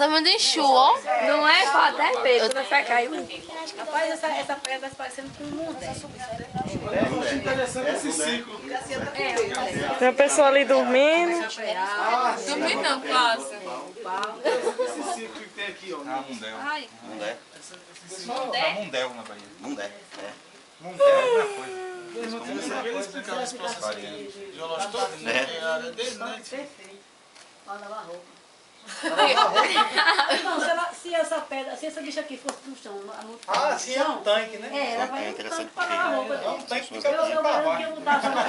Passa muito enxu, ó. Não é? Até peso, quando vai cair. Rapaz, essa pedra vai parecendo com um mundo. É interessante esse ciclo. Tem uma pessoa ali dormindo. Dormir não, quase. Esse ciclo que tem aqui, ó. Mundel. Ai. Mundé. Mundé? Mundel na Bahia. Mundé, Mundel é a mesma coisa. Ele explicava esse processo geológico todo, né? Que é a área dele, né? Pra lavar roupa. Não, se essa pedra, se essa bicha aqui fosse do chão, Ah, sim, é um tanque, né? é, ela vai interessante para lavar roupa. É um tanque que fica Eu aqui pra lembro que baixo. eu mudava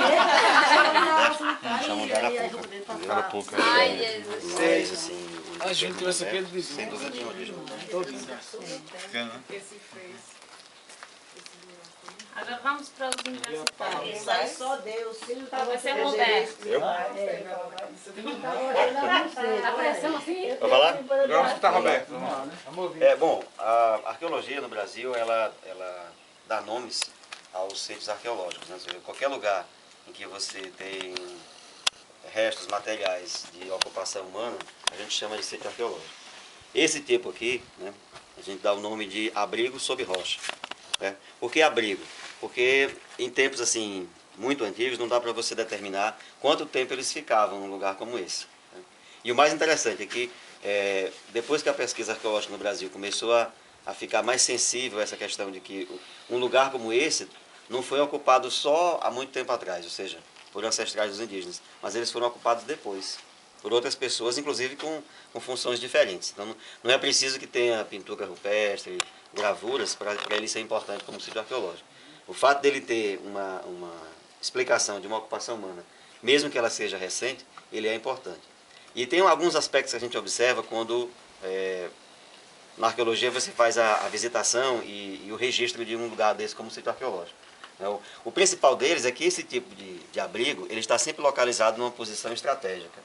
a Chama de Arapuca. Arapuca. Ai, Jesus. Mas assim, A gente tivesse aqui, ele sem dizia. dúvida tinha origem. Agora vamos para os universitários. Isso aí só Deus. Vai ser moderno. Apareceu assim? Vai falar? Agora está Roberto. Bom, a arqueologia no Brasil, ela dá nomes aos centros arqueológicos, né? Ou seja, qualquer lugar em que você tem restos materiais de ocupação humana, a gente chama de centro arqueológico. Esse tipo aqui, né, a gente dá o nome de abrigo sob rocha. Né? Por que abrigo? Porque em tempos assim muito antigos não dá para você determinar quanto tempo eles ficavam num lugar como esse. Né? E o mais interessante é que depois que a pesquisa arqueológica no Brasil começou a ficar mais sensível a essa questão de que um lugar como esse não foi ocupado só há muito tempo atrás, ou seja, por ancestrais dos indígenas, mas eles foram ocupados depois, por outras pessoas, inclusive com funções diferentes. Então não é preciso que tenha pintura rupestre, gravuras, para ele ser importante como sítio arqueológico. O fato dele ter uma explicação de uma ocupação humana, mesmo que ela seja recente, ele é importante. E tem alguns aspectos que a gente observa quando na arqueologia você faz a visitação e o registro de um lugar desse como sítio arqueológico. O principal deles é que esse tipo de abrigo ele está sempre localizado numa posição estratégica.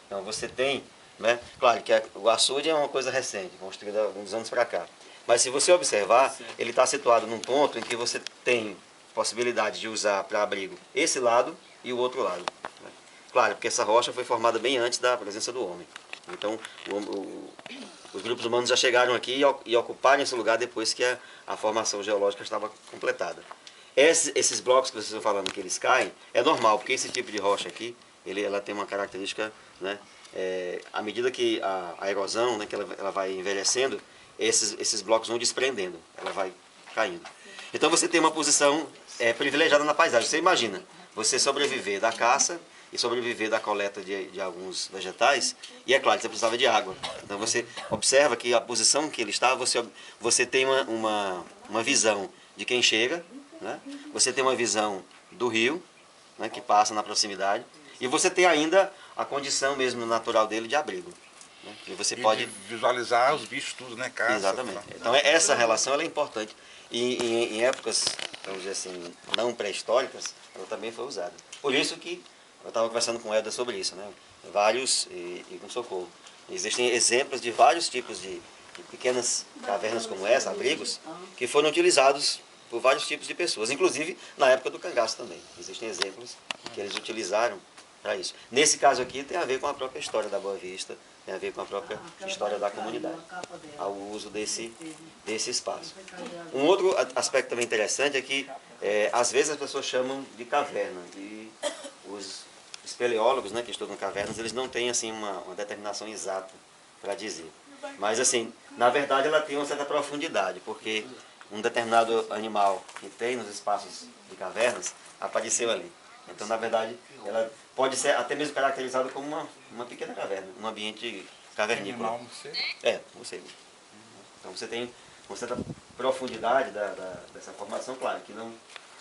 Então você tem, né, claro que o açude é uma coisa recente, construída há alguns anos para cá. Mas se você observar, ele está situado num ponto em que você tem possibilidade de usar para abrigo esse lado e o outro lado. Né? Claro, porque essa rocha foi formada bem antes da presença do homem. Então, os grupos humanos já chegaram aqui e ocuparam esse lugar depois que a formação geológica estava completada. Esses blocos que vocês estão falando que eles caem, é normal, porque esse tipo de rocha aqui, ela tem uma característica, né, à medida que a erosão, né, que ela vai envelhecendo, esses blocos vão desprendendo, ela vai caindo. Então você tem uma posição privilegiada na paisagem. Você imagina, você sobreviver da caça e sobreviver da coleta de alguns vegetais, e é claro, você precisava de água. Então você observa que a posição que ele está, você tem uma visão de quem chega, né? Você tem uma visão do rio, né, que passa na proximidade, e você tem ainda a condição mesmo natural dele de abrigo. Né? E você pode visualizar os bichos tudo, né? Caça, exatamente. Então essa relação ela é importante. E em épocas, vamos dizer assim, não pré-históricas, ela também foi usada. Por isso que eu estava conversando com o Helder sobre isso, né? Vários, e com Socorro. Existem exemplos de vários tipos de pequenas cavernas como essa, abrigos, que foram utilizados por vários tipos de pessoas, inclusive na época do cangaço também. Existem exemplos que eles utilizaram para isso. Nesse caso aqui tem a ver com a própria história da Boa Vista, tem a ver com a própria história da comunidade, ao uso desse espaço. Um outro aspecto também interessante é que, às vezes as pessoas chamam de caverna, e os espeleólogos, né, que estudam cavernas, eles não têm assim, uma determinação exata para dizer. Mas, assim, na verdade ela tem uma certa profundidade, porque um determinado animal que tem nos espaços de cavernas apareceu ali. Então, na verdade, ela pode ser até mesmo caracterizada como uma pequena caverna, um ambiente cavernícola. Animal, morcego? Morcego. Então você tem uma certa profundidade dessa formação, claro, que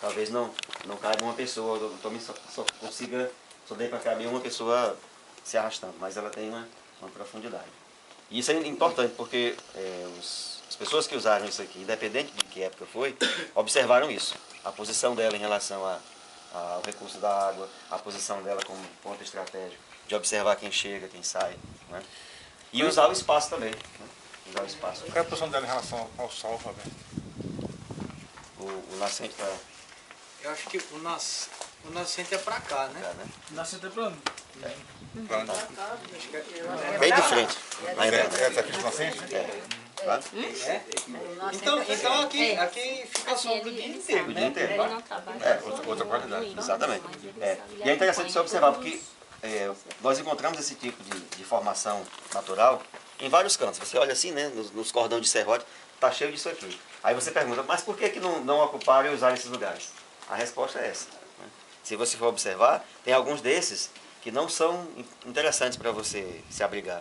talvez não caiba uma pessoa, também só dê para caber uma pessoa se arrastando, mas ela tem uma profundidade. E isso é importante, porque as pessoas que usaram isso aqui, independente de que época foi, observaram isso. A posição dela em relação ao recurso da água, a posição dela como ponto estratégico, de observar quem chega, quem sai. Né? E usar o espaço também. Né? Usar o espaço. Qual é a posição dela em relação ao sol, Roberto? O nascente está... Eu acho que o O nascente é pra cá, né? Nascente é pra onde? Bem de frente. Aí, né? Essa aqui de nascente? Tá? Então aqui fica a sombra o dia inteiro, O dia né? inteiro. Ele não trabalha. É, Outra qualidade. Exatamente. E é interessante você observar, porque nós encontramos esse tipo de formação natural em vários cantos. Você olha assim, né, nos cordões de serrote, está cheio disso aqui. Aí você pergunta, mas por que não ocuparam e usaram esses lugares? A resposta é essa. Né? Se você for observar, tem alguns desses que não são interessantes para você se abrigar,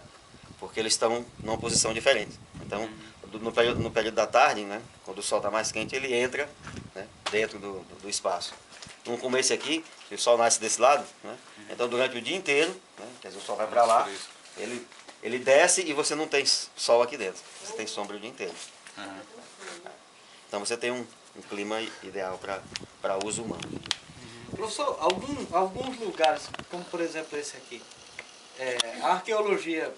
porque eles estão numa posição diferente. Então, no período da tarde, né, quando o sol está mais quente, ele entra, né, dentro do espaço. Não como esse aqui, que o sol nasce desse lado, né? Então durante o dia inteiro, né, quer dizer, o sol vai para lá, ele desce e você não tem sol aqui dentro, você tem sombra o dia inteiro. Então você tem um clima ideal para uso humano. Professor, alguns lugares, como por exemplo esse aqui, a arqueologia,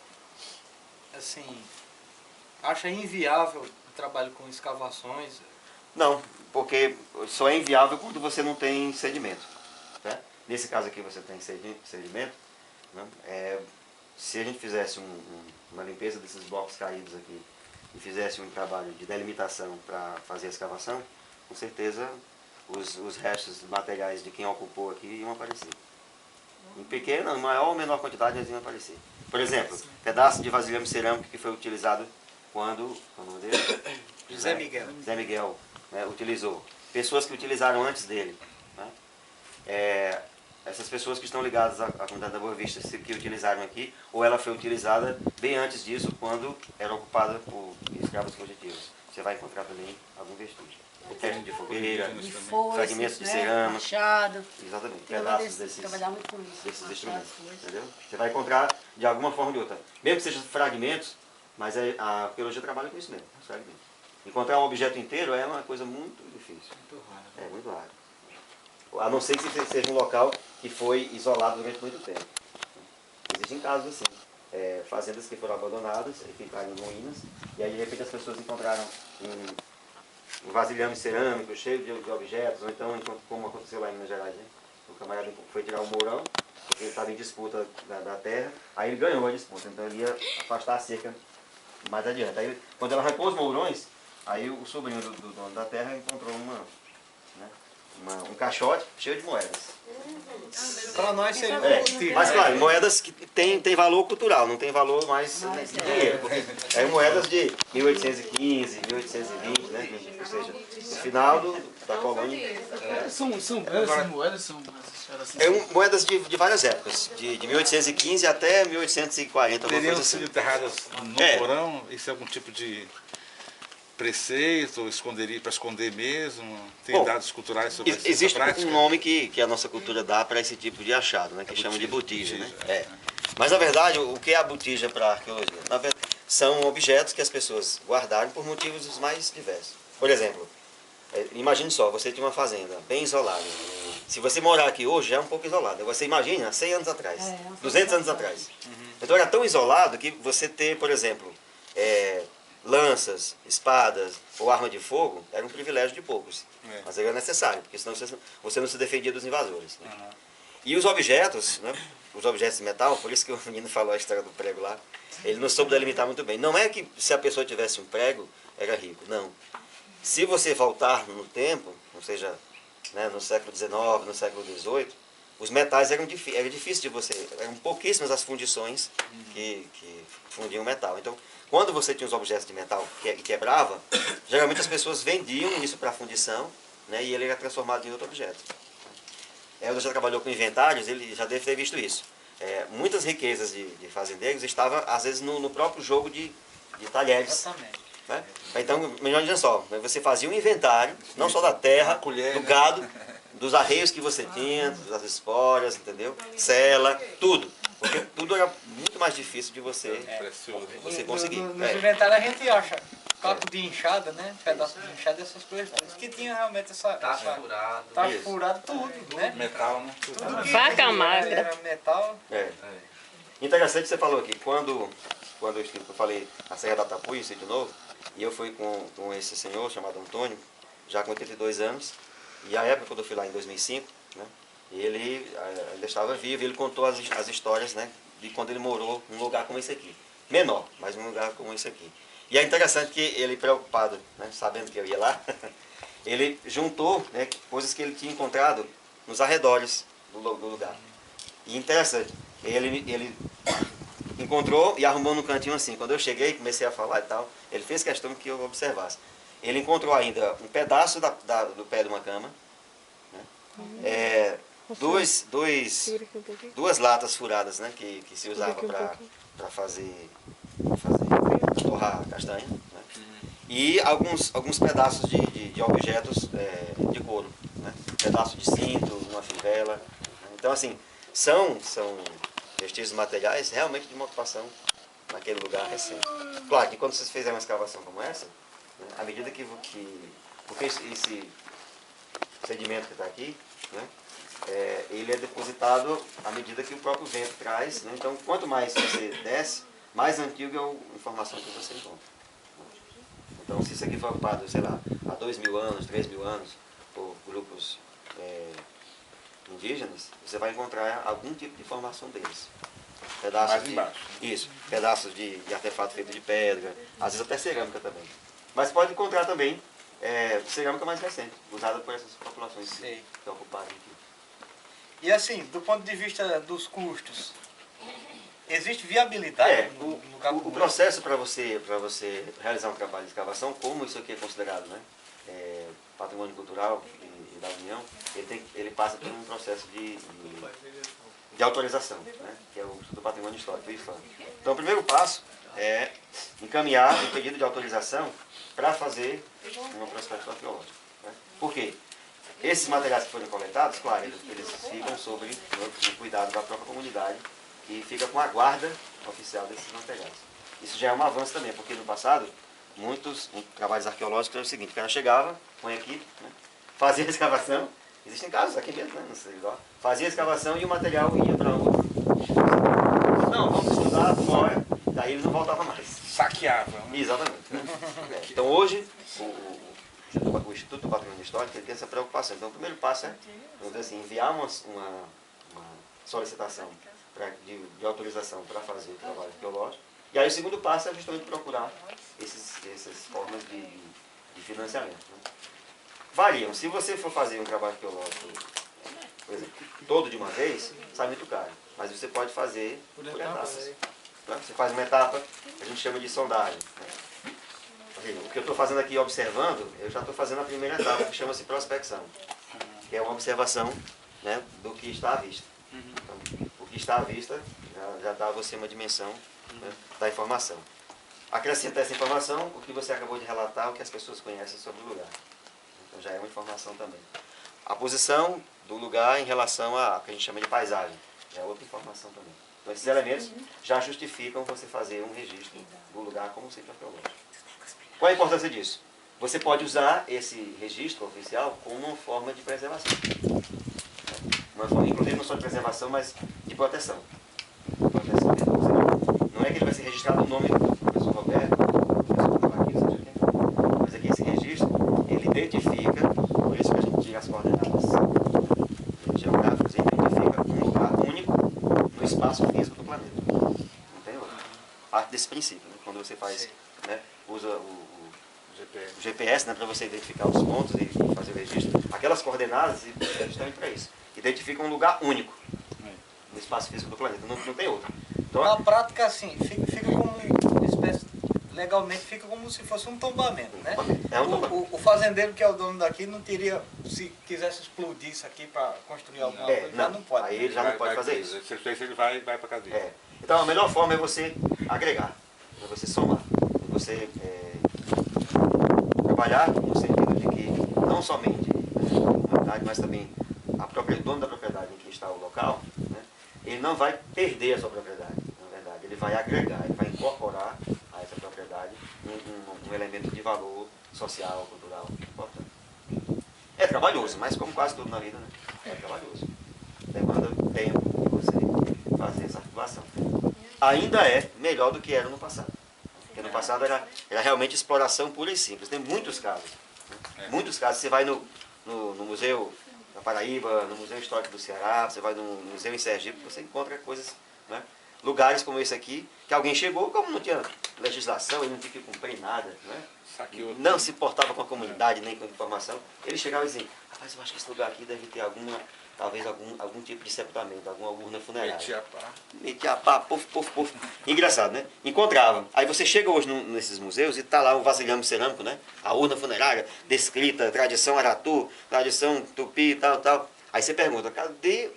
assim, acha inviável o trabalho com escavações? Não, porque só é inviável quando você não tem sedimento. Tá? Nesse caso aqui você tem sedimento. Né? Se a gente fizesse uma limpeza desses blocos caídos aqui e fizesse um trabalho de delimitação para fazer a escavação, com certeza os restos materiais de quem ocupou aqui iam aparecer. Em pequena, maior ou menor quantidade eles iam aparecer. Por exemplo, pedaço de vasilhame cerâmico que foi utilizado quando o nome dele? José Miguel. José Miguel, né, utilizou. Pessoas que utilizaram antes dele. Né? Essas pessoas que estão ligadas à comunidade da Boa Vista, que utilizaram aqui, ou ela foi utilizada bem antes disso, quando era ocupada por escravos fugitivos. Você vai encontrar também algum vestígio. Resto de fogueira, De foice, fragmentos de né? cerâmica. Machado. Exatamente, Eu pedaços trabalhar muito com isso. desses Machado, instrumentos. foice. Entendeu? Você vai encontrar de alguma forma ou de outra. Mesmo que sejam fragmentos, mas a arqueologia trabalha com isso mesmo, os fragmentos. Encontrar um objeto inteiro é uma coisa muito difícil. É muito raro. A não ser que seja um local que foi isolado durante muito tempo. Existem casos assim. Fazendas que foram abandonadas e ficaram em ruínas, e aí de repente as pessoas encontraram um vasilhame cerâmico cheio de objetos, ou então, como aconteceu lá em Minas Gerais, né? O camarada foi tirar um mourão, porque ele estava em disputa da terra, aí ele ganhou a disputa, então ele ia afastar a cerca mais adiante. Aí, quando ela arrancou os mourões, aí o sobrinho do dono da terra encontrou um caixote cheio de moedas. Para nós seria Mas claro, moedas que tem valor cultural, não tem valor mais de dinheiro. Porque moedas de 1815, 1820, né? Ou seja, no final da colônia. São essas moedas são Moedas de várias épocas, de 1815 até 1840, alguma Teriam coisa assim. sido enterradas no porão? Isso é algum tipo de preceito, ou para esconder mesmo? Tem Bom, dados culturais sobre essa existe prática? um nome que a nossa cultura dá para esse tipo de achado, né? Que chama de botija, né? Mas na verdade, o que é a botija para a arqueologia? Na verdade, são objetos que as pessoas guardaram por motivos os mais diversos. Por exemplo, imagine só, você tinha uma fazenda bem isolada. Se você morar aqui hoje, já é um pouco isolado. Você imagina, 100 anos atrás, 200 anos atrás. Então era tão isolado que você ter, por exemplo, lanças, espadas ou arma de fogo era um privilégio de poucos. Mas era necessário, porque senão você não se defendia dos invasores. Né? E os objetos, né? Os objetos de metal, por isso que o menino falou a história do prego lá, ele não soube delimitar muito bem. Não é que se a pessoa tivesse um prego, era rico. Não. Se você voltar no tempo, ou seja, né, no século XIX, no século XVIII, os metais era difícil de você, eram pouquíssimas as fundições que fundiam metal. Então, quando você tinha os objetos de metal que quebrava, geralmente as pessoas vendiam isso para fundição, né, e ele era transformado em outro objeto. Ele já trabalhou com inventários, ele já deve ter visto isso. Muitas riquezas de fazendeiros estavam, às vezes, no próprio jogo de talheres. Exatamente. Né? Então, imagina só, você fazia um inventário, não só da terra, do gado, dos arreios que você tinha, das esporas, entendeu? Cela, tudo. Porque tudo era muito mais difícil de você conseguir. Nos inventários a gente acha caco de enxada, né? Pedaço de enxada, essas coisas. Que tinha realmente essa... Tá furado. Tá furado tudo, né? Metal, né? Tudo que Vaca magra. era metal. Interessante você falou aqui, quando eu falei a Serra da Tapuia, Sítio Novo, e eu fui com esse senhor chamado Antônio, já com 82 anos, e a época quando eu fui lá em 2005, né, ele ainda estava vivo, ele contou as histórias, né, de quando ele morou num lugar como esse aqui. Menor, mas num lugar como esse aqui. E é interessante que ele, preocupado, né, sabendo que eu ia lá, ele juntou, né, coisas que ele tinha encontrado nos arredores do lugar. E interessante, ele encontrou e arrumou num cantinho assim. Quando eu cheguei, comecei a falar e tal, ele fez questão que eu observasse. Ele encontrou ainda um pedaço do pé de uma cama, né, duas latas furadas, né, que se usava para fazer torrar castanha, né, e alguns pedaços de objetos de couro, né, pedaço de cinto, uma fivela. Né. Então, assim, são vestígios materiais realmente de uma ocupação naquele lugar recente. Claro que quando vocês fizerem uma escavação como essa, né, à medida porque esse sedimento que está aqui, né, ele é depositado à medida que o próprio vento traz, né? Então, quanto mais você desce, mais antiga é a informação que você encontra. Então, se isso aqui foi ocupado, sei lá, há 2.000 anos, 3.000 anos, por grupos indígenas, você vai encontrar algum tipo de informação deles. Pedaços de artefato feito de pedra, às vezes até cerâmica também. Mas pode encontrar também cerâmica mais recente, usada por essas populações que ocuparam aqui. E assim, do ponto de vista dos custos, existe viabilidade o processo para você realizar um trabalho de escavação, como isso aqui é considerado, né, patrimônio cultural e da União, ele passa por um processo de autorização, né, que é o do patrimônio histórico, o IFAM. Então, o primeiro passo é encaminhar um pedido de autorização para fazer uma prospecção arqueológica. Né? Por quê? Esses materiais que foram coletados, claro, eles ficam sob o cuidado da própria comunidade e fica com a guarda oficial desses materiais. Isso já é um avanço também, porque no passado, muitos trabalhos arqueológicos eram o seguinte: o cara chegava, põe aqui, né, fazia a escavação, existem casos aqui mesmo, né, não sei, igual, fazia a escavação e o material ia para outro. Não, vamos estudar fora, daí ele não voltava mais. Saqueava. Exatamente. Então hoje, o Instituto do Patrimônio Histórico ele tem essa preocupação. Então o primeiro passo é, vamos dizer assim, enviar uma solicitação de autorização para fazer o trabalho arqueológico. E aí o segundo passo é justamente procurar essas formas de financiamento. Né? Variam. Se você for fazer um trabalho arqueológico, por exemplo, todo de uma vez, sai muito caro. Mas você pode fazer por etapas. Né? Você faz uma etapa, a gente chama de sondagem. Né? O que eu estou fazendo aqui observando, eu já estou fazendo a primeira etapa, que chama-se prospecção. Que é uma observação, né, do que está à vista. Então, o que está à vista já dá a você uma dimensão, né, da informação. Acrescenta essa informação, o que você acabou de relatar, o que as pessoas conhecem sobre o lugar. Então já é uma informação também. A posição do lugar em relação a que a gente chama de paisagem, é outra informação também. Então esses elementos já justificam você fazer um registro do lugar como centro arqueológico. Qual a importância disso? Você pode usar esse registro oficial como uma forma de preservação. Uma forma, inclusive, não só de preservação, mas de proteção. Proteção mesmo. Não é que ele vai ser registrado o nome do professor Roberto, do professor Cavaquinho, seja quem for. Mas aqui esse registro, ele identifica, por isso que a gente tira as coordenadas geográficas, ele identifica um lugar único no espaço físico do planeta. Não tem outro. Parte desse princípio, né? Quando você faz, né, usa o GPS, né, para você identificar os pontos e fazer o registro, aquelas coordenadas é justamente para isso. Identifica um lugar único no espaço físico do planeta, não tem outro. Então, na prática, assim, fica como uma espécie, legalmente fica como se fosse um tombamento, né? É um tombamento. O fazendeiro que é o dono daqui não teria, se quisesse explodir isso aqui para construir alguma coisa, já não pode. Aí ele já não pode fazer isso. Se ele fez, ele vai para a cadeia. Então a melhor forma é você agregar, é você somar, é você trabalhar no sentido de que não somente a comunidade, mas também o dono da propriedade em que está o local, né, ele não vai perder a sua propriedade, na verdade, ele vai agregar, ele vai incorporar a essa propriedade um elemento de valor social, cultural importante. É trabalhoso, mas como quase tudo na vida, né, é trabalhoso. Demanda tempo de você fazer essa articulação. Ainda é melhor do que era no passado. Porque no passado era realmente exploração pura e simples. Tem muitos casos. Né? Muitos casos. Você vai no museu, na Paraíba, no Museu Histórico do Ceará, você vai no museu em Sergipe, você encontra coisas, né? Lugares como esse aqui, que alguém chegou, como não tinha legislação, ele não tinha que cumprir nada, né? Saqueou. Não se importava com a comunidade, nem com a informação. Ele chegava e dizia, rapaz, eu acho que esse lugar aqui deve ter talvez algum tipo de sepultamento, alguma urna funerária. Metia a pá, puf. Engraçado, né? Encontrava. Aí você chega hoje nesses museus e tá lá o vasilhame cerâmico, né? A urna funerária, descrita, tradição aratu, tradição tupi, tal. Aí você pergunta, cadê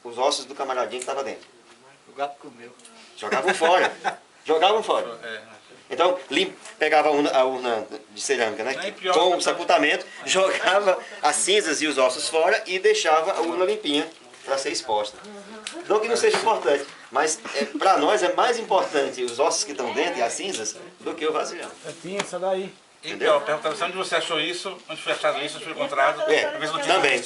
os ossos do camaradinho que estava dentro? O gato comeu. Jogavam fora. Então, pegava a urna de cerâmica, né? Com o sepultamento, jogava as cinzas e os ossos fora e deixava a urna limpinha para ser exposta. Não que não seja importante, mas para nós é mais importante os ossos que estão dentro e as cinzas do que o vasilhame. Tinha essa daí. Então, perguntava onde você achou isso, onde foi achado isso, onde foi encontrado. Também.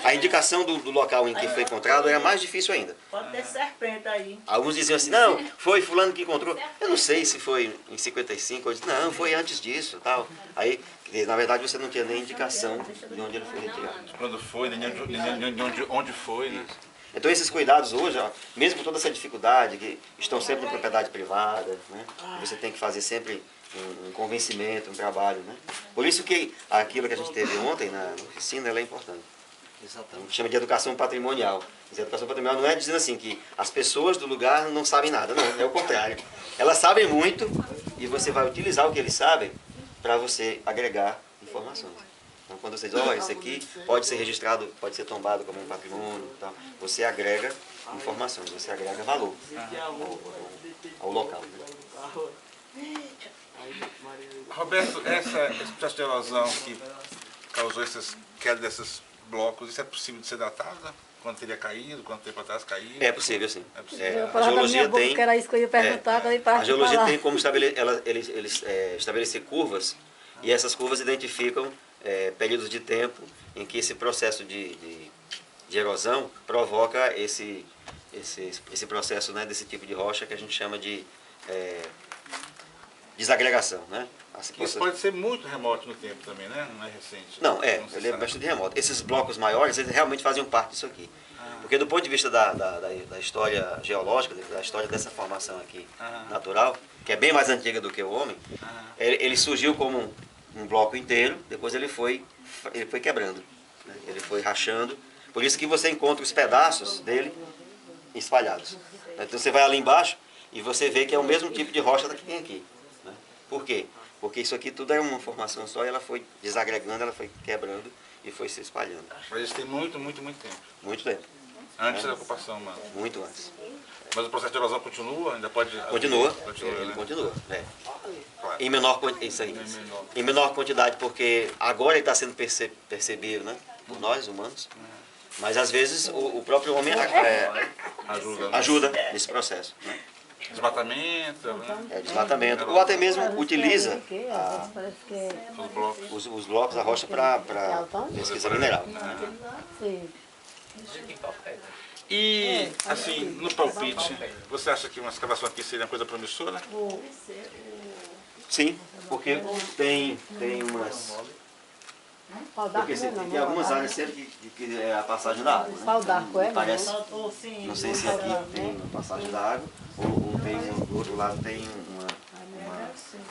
A indicação do local em que foi encontrado era mais difícil ainda. Pode ter serpente aí. Alguns diziam assim, não, foi fulano que encontrou. Eu não sei se foi em 55, eu disse, não, foi antes disso, tal. Aí, na verdade, você não tinha nem indicação de onde ele foi retirado. Quando foi, nem onde foi, né? Então esses cuidados hoje, ó, mesmo com toda essa dificuldade, que estão sempre em propriedade privada, né? Você tem que fazer sempre um convencimento, um trabalho, né? Por isso que aquilo que a gente teve ontem na oficina, ela é importante. Exatamente. A gente chama de educação patrimonial. Quer dizer, educação patrimonial não é dizendo assim que as pessoas do lugar não sabem nada, não, é o contrário. Elas sabem muito e você vai utilizar o que eles sabem para você agregar informações. Então quando você diz, olha, isso aqui pode ser registrado, pode ser tombado como um patrimônio, tal, você agrega informações, você agrega valor ao local. Né? Roberto, esse processo de erosão que causou essas quedas desses blocos, isso é possível de ser datado? Quando teria caído, quanto tempo atrás caiu? É possível, sim. É possível. A geologia tem... Que era isso que eu ia perguntar, a geologia tem como estabelecer curvas, e essas curvas identificam períodos de tempo em que esse processo de erosão provoca esse processo, né, desse tipo de rocha que a gente chama de desagregação, né? Isso pode ser muito remoto no tempo também, né? Não é recente. Não, ele é bastante remoto. Esses blocos maiores, eles realmente faziam parte disso aqui. Porque do ponto de vista da história geológica, da história dessa formação aqui natural, que é bem mais antiga do que o homem, ele surgiu como um bloco inteiro, depois ele foi quebrando, né? Ele foi rachando. Por isso que você encontra os pedaços dele espalhados. Então você vai ali embaixo e você vê que é o mesmo tipo de rocha que tem aqui. Né? Por quê? Porque isso aqui tudo é uma formação só e ela foi desagregando, ela foi quebrando e foi se espalhando. Mas isso tem muito tempo. Muito tempo. Antes da ocupação humana. Muito antes. Mas o processo de erosão continua? Ainda pode... Continua. Ele né? continua. Claro. Em menor quantidade, porque agora ele está sendo percebido, né, por nós, humanos. Mas às vezes o próprio homem ajuda nesse processo. Né? Desmatamento, né? Desmatamento. Ou até mesmo utiliza os blocos da rocha para pesquisa mineral. Né? E, assim, no palpite, você acha que uma escavação aqui seria uma coisa promissora? Sim, porque tem umas... Porque tem algumas áreas sempre que é a passagem da água. Né? Pau d'arco, Parece, não sei se aqui tem uma passagem da água ou tem do outro lado tem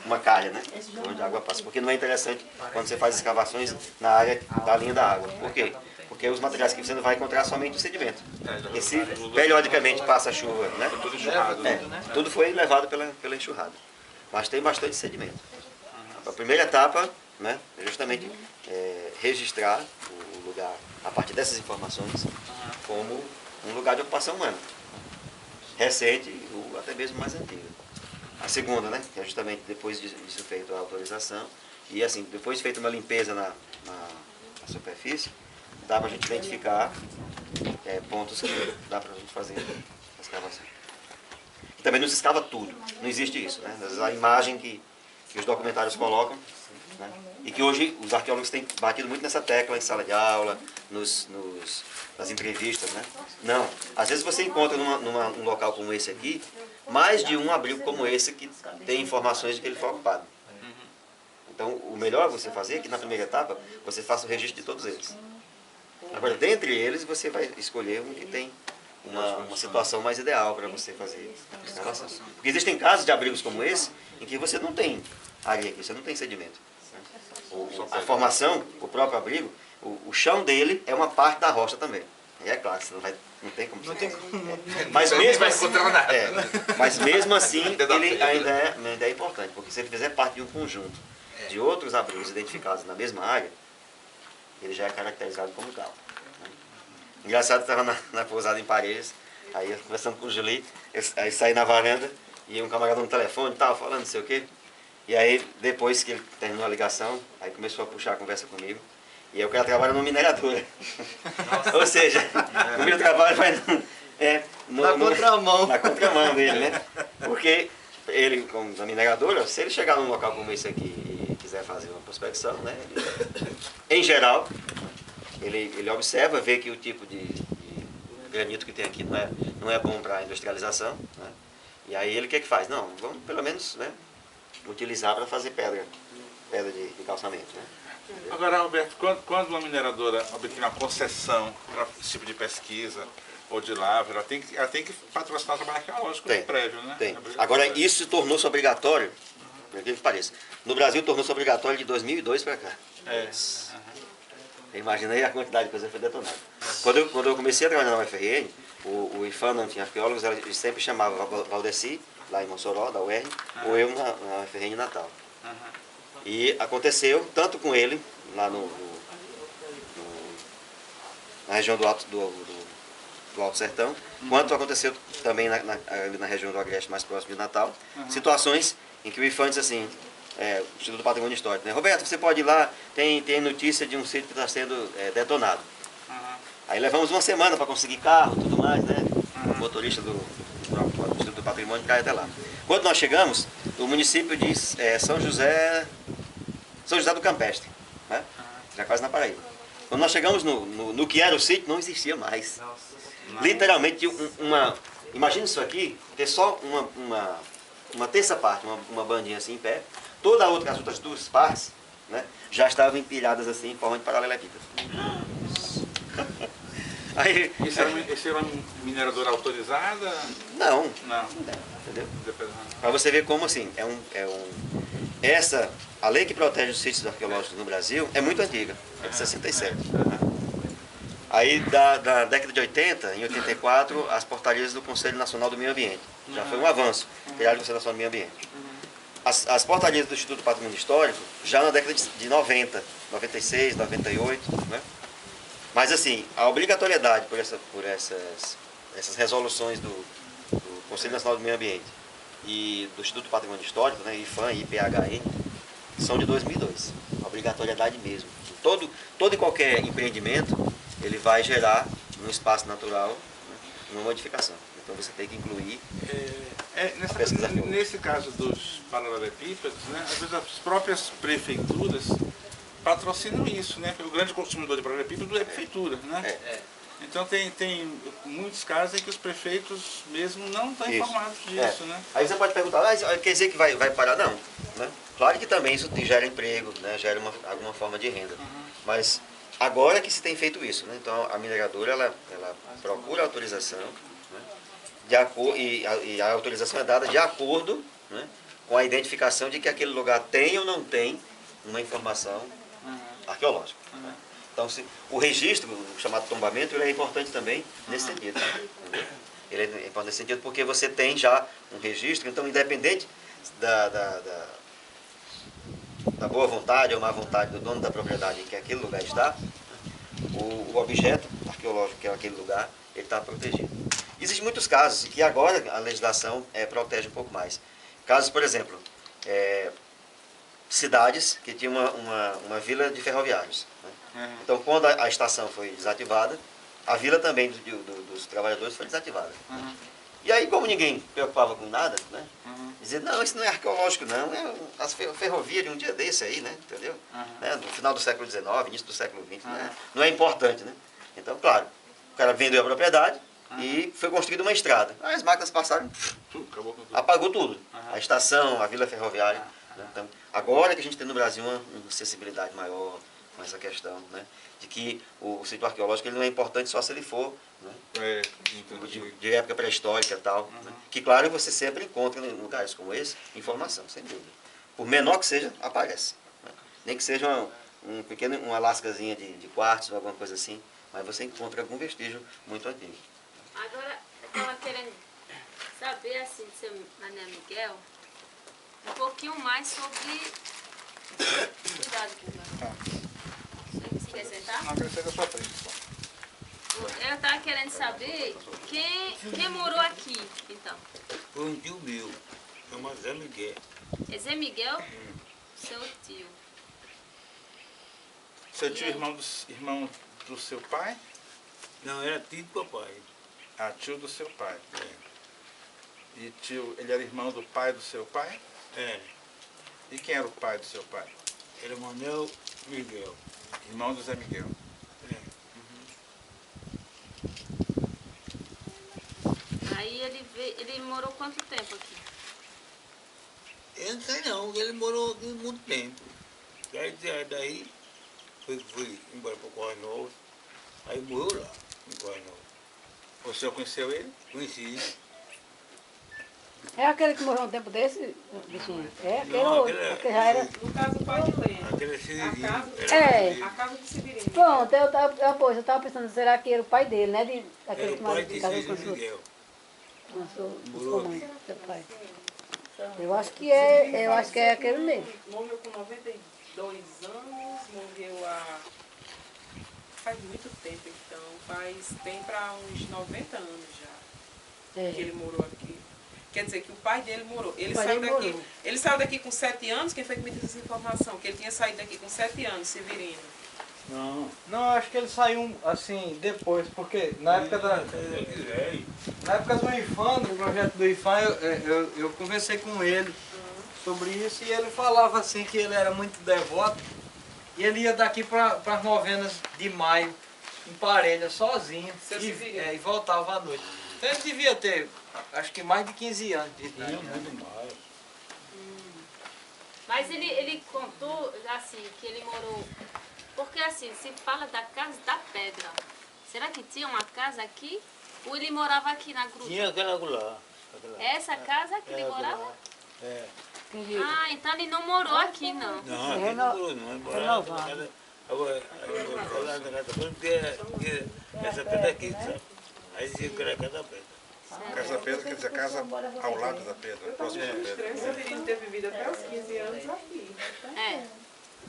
uma calha, né? Onde a água passa. Porque não é interessante quando você faz escavações na área da linha da água. Por quê? Porque os materiais que você não vai encontrar somente o sedimento. E se periodicamente passa a chuva, né? Tudo enxurrado. Tudo foi levado pela enxurrada. Mas tem bastante sedimento. A primeira etapa, né, é justamente registrar o lugar, a partir dessas informações, como um lugar de ocupação humana. Recente ou até mesmo mais antiga. A segunda, né, que é justamente depois disso feito a autorização, e assim, depois feita uma limpeza na superfície, dá para a gente identificar pontos que dá para a gente fazer a escavação. E também não se escava tudo, não existe isso, né? A imagem que os documentários colocam, né? E que hoje os arqueólogos têm batido muito nessa tecla em sala de aula, nas entrevistas, né? Não, às vezes você encontra num local como esse aqui, mais de um abrigo como esse que tem informações de que ele foi ocupado. Então o melhor você fazer é que na primeira etapa você faça o registro de todos eles. Agora, dentre eles, você vai escolher um que tem uma situação mais ideal para você fazer a escavação. Porque existem casos de abrigos como esse, em que você não tem areia aqui, você não tem sedimento. A formação, o próprio abrigo, o chão dele é uma parte da rocha também. E é claro, você não tem como você... Mas mesmo assim, mas mesmo assim ele ainda é importante, porque se ele fizer parte de um conjunto de outros abrigos identificados na mesma área, ele já é caracterizado como tal. Engraçado, estava na pousada em Paredes, aí eu conversando com o Julie, aí saí na varanda, e um camarada no telefone, tava falando não sei o quê. E aí, depois que ele terminou a ligação, aí começou a puxar a conversa comigo. E aí o cara trabalha numa mineradora. Ou seja, o meu trabalho vai na contramão. Na contramão dele, né? Porque ele, como na mineradora, se ele chegar num local como esse aqui e quiser fazer uma prospecção, né? Em geral, ele observa, vê que o tipo de granito que tem aqui não é bom para industrialização, né? E aí ele o que faz? Não, vamos pelo menos, né, utilizar para fazer pedra de calçamento, né? Agora, Roberto, quando uma mineradora obtém uma concessão para esse tipo de pesquisa ou de lavra, ela tem que patrocinar o trabalho arqueológico prévio, né? Tem. Agora, isso tornou-se obrigatório, por incrível que pareça. No Brasil, tornou-se obrigatório de 2002 para cá. Imaginei a quantidade de coisa que foi detonada. Quando eu comecei a trabalhar na UFRN, o IFAM não tinha arqueólogos, eles sempre chamavam Valdeci, lá em Mossoró, da UERN, ou eu na UFRN Natal. E aconteceu, tanto com ele, lá na região do Alto Sertão, quanto aconteceu também na região do Agreste, mais próximo de Natal, situações em que o IFAM disse assim, o Instituto do Patrimônio Histórico, né? Roberto, você pode ir lá, tem notícia de um sítio que está sendo detonado. Aí levamos uma semana para conseguir carro e tudo mais, né? O motorista do Instituto do Patrimônio cai até lá. Quando nós chegamos, o município de São José do Campestre, né? Já quase na Paraíba. Quando nós chegamos no que era o sítio, não existia mais. Literalmente, imagina isso aqui, ter só uma terça parte, uma bandinha assim em pé, as outras duas partes, né, já estavam empilhadas assim em forma de paralelepípedo. Aí, Esse era uma mineradora autorizada? Não. Entendeu? Para você ver como assim, a lei que protege os sítios arqueológicos no Brasil é muito antiga, é de 67. Aí da década de 80, em 84, as portarias do Conselho Nacional do Meio Ambiente. Já foi um avanço, criar o Conselho Nacional do Meio Ambiente. As portarias do Instituto do Patrimônio Histórico, já na década de 90, 96, 98, né? Mas assim, a obrigatoriedade por essas resoluções do Conselho Nacional do Meio Ambiente e do Instituto do Patrimônio Histórico, né, IFAM e IPHN, são de 2002. Obrigatoriedade mesmo. Todo e qualquer empreendimento, ele vai gerar no espaço natural, né, uma modificação. Então você tem que incluir a pesquisa arqueológica. Nesse caso dos paralelepípedos, né, às vezes as próprias prefeituras patrocinam isso, né? Porque o grande consumidor de paralelepípedo é a prefeitura, né? Então tem muitos casos em que os prefeitos mesmo não estão informados disso, né? Aí você pode perguntar, quer dizer que vai parar? Não, né? Claro que também isso gera emprego, né? Gera alguma forma de renda. Mas agora que se tem feito isso, né? Então a mineradora ela procura autorização, né? E a autorização é dada de acordo, né, com a identificação de que aquele lugar tem ou não tem uma informação arqueológica. Né? Então o registro, o chamado tombamento, ele é importante também nesse sentido. Né? Ele é importante nesse sentido porque você tem já um registro, então independente da boa vontade ou má vontade do dono da propriedade em que aquele lugar está, o objeto arqueológico que é aquele lugar, ele está protegido. Existem muitos casos que agora a legislação protege um pouco mais. Casos, por exemplo, cidades que tinham uma vila de ferroviários. Né? Então, quando a estação foi desativada, a vila também dos trabalhadores foi desativada. E aí, como ninguém preocupava com nada, né? Dizia, não, isso não é arqueológico, não, é as ferrovias de um dia desse aí, né? Entendeu? Né? No final do século XIX, início do século XX, não é importante, né? Então, claro, o cara vendeu a propriedade e foi construída uma estrada. Aí as máquinas passaram, apagou tudo. A estação, a vila ferroviária. Né? Então, agora que a gente tem no Brasil uma acessibilidade maior, com essa questão, né? De que o sítio arqueológico ele não é importante só se ele for, né? De época pré-histórica e tal. Né? Que, claro, você sempre encontra em lugares como esse informação, sem dúvida. Por menor que seja, aparece. Né? Nem que seja uma lascazinha de quartzo, alguma coisa assim, mas você encontra algum vestígio muito antigo. Agora, eu estava querendo saber, assim, do seu Mané Miguel, um pouquinho mais sobre... Cuidado, Miguel. Você quer sentar? Não, quero ser da sua frente. Eu estava querendo saber quem morou aqui, então. Foi um tio meu, chama Zé Miguel. É Zé Miguel? Seu tio. Seu tio irmão do seu pai? Não, era tio do papai. Ah, tio do seu pai. É. E tio, ele era irmão do pai do seu pai? É. E quem era o pai do seu pai? Era Manuel Miguel. Irmão do Zé Miguel. É. Aí ele morou quanto tempo aqui? Eu não sei não, ele morou aqui muito tempo. Daí foi embora para o Correio Novo, aí morreu lá, no Correio Novo. O senhor conheceu ele? Conheci. É aquele que morreu um tempo desse, bichinho? É aquele Não, outro, aquele- porque já era... No caso do pai de Lena. Aquele Severino. É. A casa do Severino. Pronto, eu tava pensando, será que era o pai dele, né? Era Aquele o que pai mais de casou com Severino sua Miguel. sua mãe, seu pai. Eu acho que é aquele mesmo. Morreu com 92 anos, morreu faz muito tempo, então. Tem para uns 90 anos já É. que ele morou aqui. Quer dizer que o pai dele morou. Ele O pai saiu dele daqui. morou. Ele saiu daqui com 7 anos, quem foi que me disse essa informação? Que ele tinha saído daqui com 7 anos, Severino. Não, acho que ele saiu assim depois, porque na época do IFAM, do projeto do IFAM, eu conversei com ele sobre isso e ele falava assim que ele era muito devoto e ele ia daqui para as novenas de maio em Parelha, sozinho, e voltava à noite. Então ele devia ter, acho que mais de 15 anos de idade. Mas ele contou, assim, que ele morou... Porque, assim, se fala da Casa da Pedra. Será que tinha uma casa aqui? Ou ele morava aqui na gruta? Tinha aquela lá. É essa casa que ele morava? É. Ah, então ele não morou aqui, não. Não, aqui não morou, não. Agora, lá na casa porque essa pedra aqui, sabe? Aí dizia que era a Casa da Pedra. Casa da Pedra quer dizer casa ao lado da pedra, próximo da pedra. O Severino ter vivido até os 15 anos aqui. É.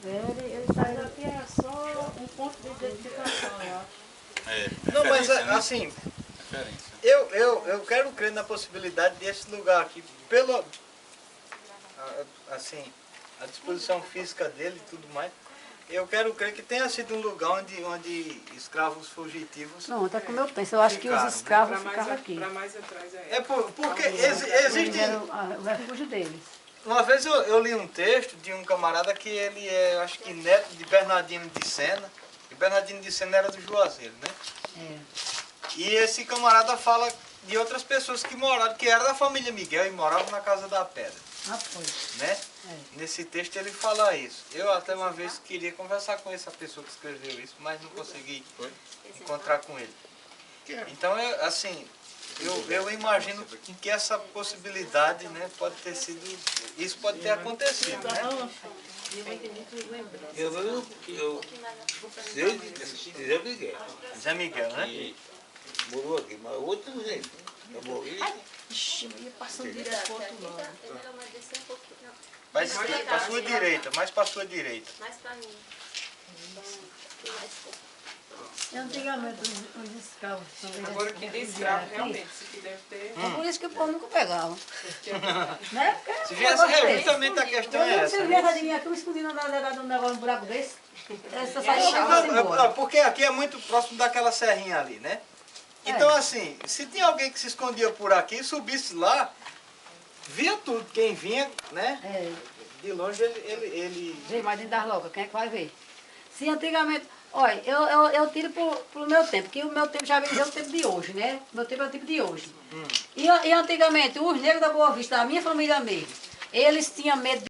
Ele saiu daqui, é só um ponto de identificação, eu acho. Não, mas Referência, né? assim, Referência. eu quero crer na possibilidade desse lugar aqui, pelo, assim, a disposição física dele e tudo mais, eu quero crer que tenha sido um lugar onde escravos fugitivos... Não, tá como eu penso, eu acho que os escravos ficavam aqui. Para mais atrás Porque Eles existe... eram o refúgio deles. Uma vez eu li um texto de um camarada que ele é, acho que neto de Bernardino de Sena, e Bernardino de Sena era do Juazeiro, né? É. E esse camarada fala de outras pessoas que moraram, que eram da família Miguel e moravam na Casa da Pedra, Ah, foi. né? É. Nesse texto ele fala isso. Eu até uma vez queria conversar com essa pessoa que escreveu isso, mas não consegui encontrar com ele. Então, assim, eu imagino que essa possibilidade, né, pode ter sido, isso pode ter acontecido, né? Eu sei de Zé Miguel. Zé Miguel, né? E morou aqui, mas outro gente. Eu morri. Ixi, eu ia passando direto pro outro lado. Mas para sua direita, mais para sua direita. Mais pra mim. Antigamente os escravos também. Agora que de escravo, realmente, isso aqui deve ter... É por isso que o povo nunca pegava. Né? Porque Se viesse justamente a questão é essa. Se viesse de mim aqui, eu escondia um negócio, um buraco desse. Essa saía embora. Porque aqui é muito próximo daquela serrinha ali, né? Então assim, se tinha alguém que se escondia por aqui, subisse lá, via tudo. Quem vinha, né? É. De longe ele... Vê mais dentro das locas, quem é que vai ver? Se antigamente... Olha, eu tiro pro meu tempo, que o meu tempo já é o tempo de hoje, né? O meu tempo é o tempo de hoje. E antigamente, os negros da Boa Vista, da minha família mesmo, eles tinham medo